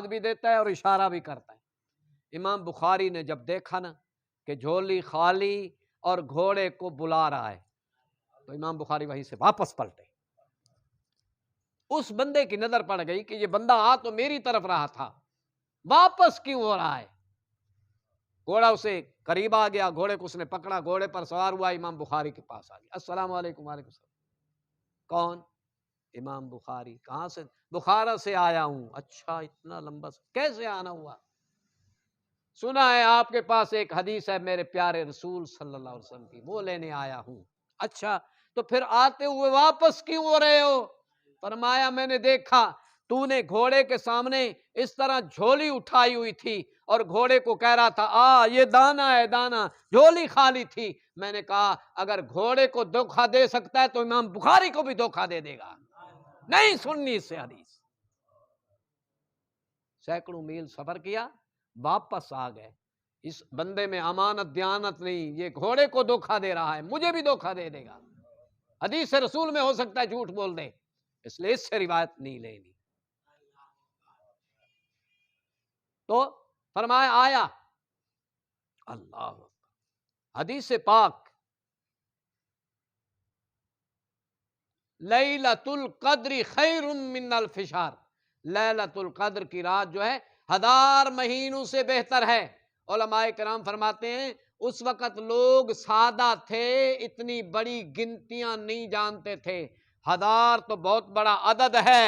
بھی دیتا ہے اور اشارہ بھی کرتا ہے۔ امام بخاری نے جب دیکھا نا کہ جھولی خالی اور گھوڑے کو بلا رہا ہے تو امام بخاری وہیں سے واپس پلٹے۔ اس بندے کی نظر پڑ گئی کہ یہ بندہ آ تو میری طرف رہا تھا، واپس کیوں ہو رہا ہے؟ گھوڑا اسے قریب آ گیا، گھوڑے کو اس نے پکڑا، گھوڑے پر سوار ہوا، امام بخاری کے پاس آ گیا۔ السلام علیکم۔ وعلیکم السلام۔ کون؟ امام بخاری۔ کہاں سے؟ بخارا سے آیا ہوں۔ اچھا، اتنا لمبا کیسے آنا ہوا؟ سنا ہے آپ کے پاس ایک حدیث ہے میرے پیارے رسول صلی اللہ علیہ وسلم کی، وہ لینے آیا ہوں۔ اچھا، تو پھر آتے ہوئے واپس کیوں ہو رہے ہو؟ فرمایا میں نے دیکھا تو نے گھوڑے کے سامنے اس طرح جھولی اٹھائی ہوئی تھی اور گھوڑے کو کہہ رہا تھا یہ دانا ہے دانا، جھولی خالی تھی۔ میں نے کہا اگر گھوڑے کو دھوکہ دے سکتا ہے تو امام بخاری کو بھی دھوکہ دے دے گا، نہیں سننی اس سے حدیث۔ سینکڑوں میل سفر کیا، واپس آ گئے۔ اس بندے میں امانت دیانت نہیں، یہ گھوڑے کو دھوکہ دے رہا ہے، مجھے بھی دھوکہ دے دے گا۔ حدیث رسول میں ہو سکتا ہے جھوٹ بول دے، اس لیے اس سے روایت نہیں لینی۔ تو فرمایا آیا اللہ حدیث پاک لیلۃ القدر خیر من الف شہر، لیلۃ القدر کی رات جو ہے 1000 مہینوں سے بہتر ہے۔ علماء کرام فرماتے ہیں اس وقت لوگ سادہ تھے، اتنی بڑی گنتیاں نہیں جانتے تھے۔ 1000 تو بہت بڑا عدد ہے،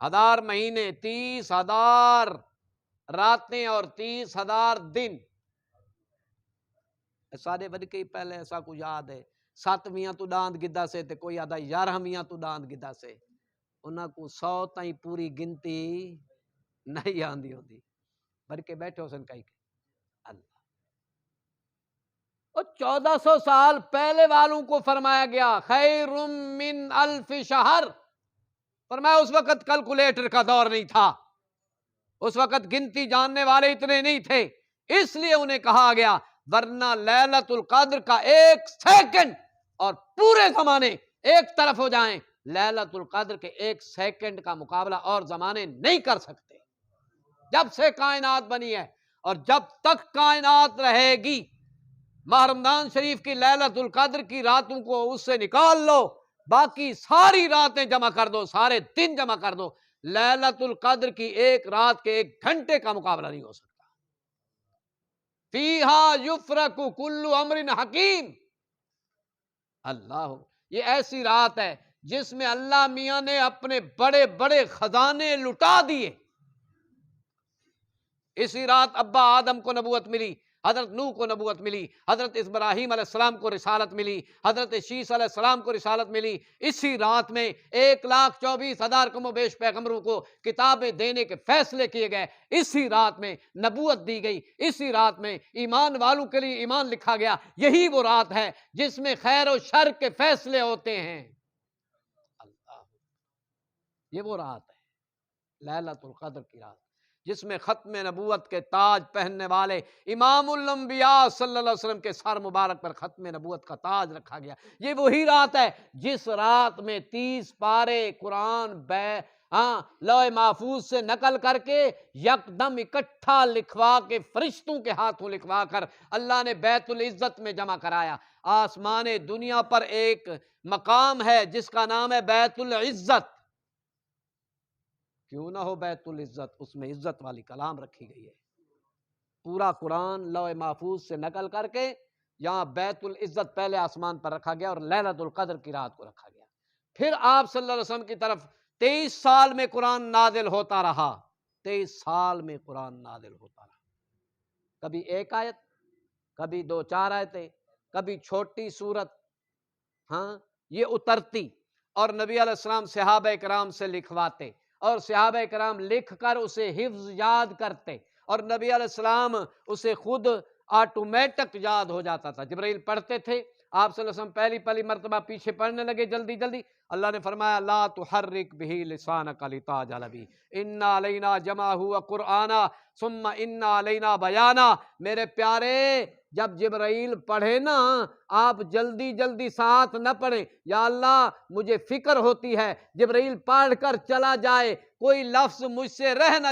1000 مہینے، 30,000 راتیں اور 30,000 دن۔ سارے بدکے پہلے ایسا کچھ یاد ہے 7 میاں تو ڈاند گدھا سے تے کوئی آدھا 11 میاں تو ڈاند گدھا سے، انہاں کو 100 تائیں پوری گنتی نہیں آندی ہوتی، بلکہ بیٹھے حسن کہیں کہ اللہ۔ اور 1400 سال پہلے والوں کو فرمایا گیا خیر من الف شہر، فرمایا اس وقت کیلکولیٹر کا دور نہیں تھا، اس وقت گنتی جاننے والے اتنے نہیں تھے، اس لیے انہیں کہا گیا، ورنہ لیلۃ القدر کا 1 سیکنڈ اور پورے زمانے ایک طرف ہو جائیں، لیلۃ القدر کے 1 سیکنڈ کا مقابلہ اور زمانے نہیں کر سکتے۔ جب سے کائنات بنی ہے اور جب تک کائنات رہے گی، ماہ رمضان شریف کی لیلۃ القدر کی راتوں کو اس سے نکال لو، باقی ساری راتیں جمع کر دو، سارے دن جمع کر دو، لیلۃ القدر کی 1 رات کے 1 گھنٹے کا مقابلہ نہیں ہو سکتا۔ فیہا یفرق کل امر حکیم، اللہ، یہ ایسی رات ہے جس میں اللہ میاں نے اپنے بڑے بڑے خزانے لٹا دیے۔ اسی رات ابا آدم کو نبوت ملی، حضرت نوح کو نبوت ملی، حضرت ابراہیم علیہ السلام کو رسالت ملی، حضرت شیس علیہ السلام کو رسالت ملی۔ اسی رات میں 1,24,000 کم و بیش پیغمبروں کو کتابیں دینے کے فیصلے کیے گئے، اسی رات میں نبوت دی گئی، اسی رات میں ایمان والوں کے لیے ایمان لکھا گیا۔ یہی وہ رات ہے جس میں خیر و شر کے فیصلے ہوتے ہیں۔ اللہ، یہ وہ رات ہے لیلۃ القدر کی رات، جس میں ختم نبوت کے تاج پہننے والے امام الانبیاء صلی اللہ علیہ وسلم کے سر مبارک پر ختم نبوت کا تاج رکھا گیا۔ یہ وہی رات ہے جس رات میں 30 پارے قرآن لوح محفوظ سے نقل کر کے یکدم اکٹھا لکھوا کے فرشتوں کے ہاتھوں لکھوا کر اللہ نے بیت العزت میں جمع کرایا۔ آسمان دنیا پر ایک مقام ہے جس کا نام ہے بیت العزت، کیوں نہ ہو بیت العزت، اس میں عزت والی کلام رکھی گئی ہے۔ پورا قرآن لوح محفوظ سے نقل کر کے یہاں بیت العزت پہلے آسمان پر رکھا گیا اور لیلۃ القدر کی رات کو رکھا گیا۔ پھر آپ صلی اللہ علیہ وسلم کی طرف 23 سال میں قرآن نازل ہوتا رہا، 23 سال میں قرآن نازل ہوتا رہا، کبھی 1 آیت، کبھی 2-4 آیتیں، کبھی چھوٹی سورت یہ اترتی اور نبی علیہ السلام صحابہ کرام سے لکھواتے اور صحابہ کرام لکھ کر اسے حفظ یاد کرتے اور نبی علیہ السلام اسے خود آٹومیٹک یاد ہو جاتا تھا۔ جبرائیل پڑھتے تھے، آپ صلی اللہ علیہ وسلم پہلی مرتبہ پیچھے پڑھنے لگے جلدی جلدی، اللہ نے فرمایا لا تحرک بہ لسانک لتعجل بہ انا علینا جمعہ وقرآنا ثم انا علینا بیانا۔ میرے پیارے جب جبرائیل پڑھے نا آپ جلدی جلدی ساتھ نہ پڑھیں، یا اللہ مجھے فکر ہوتی ہے جبرائیل پڑھ کر چلا جائے، کوئی لفظ مجھ سے رہ نہ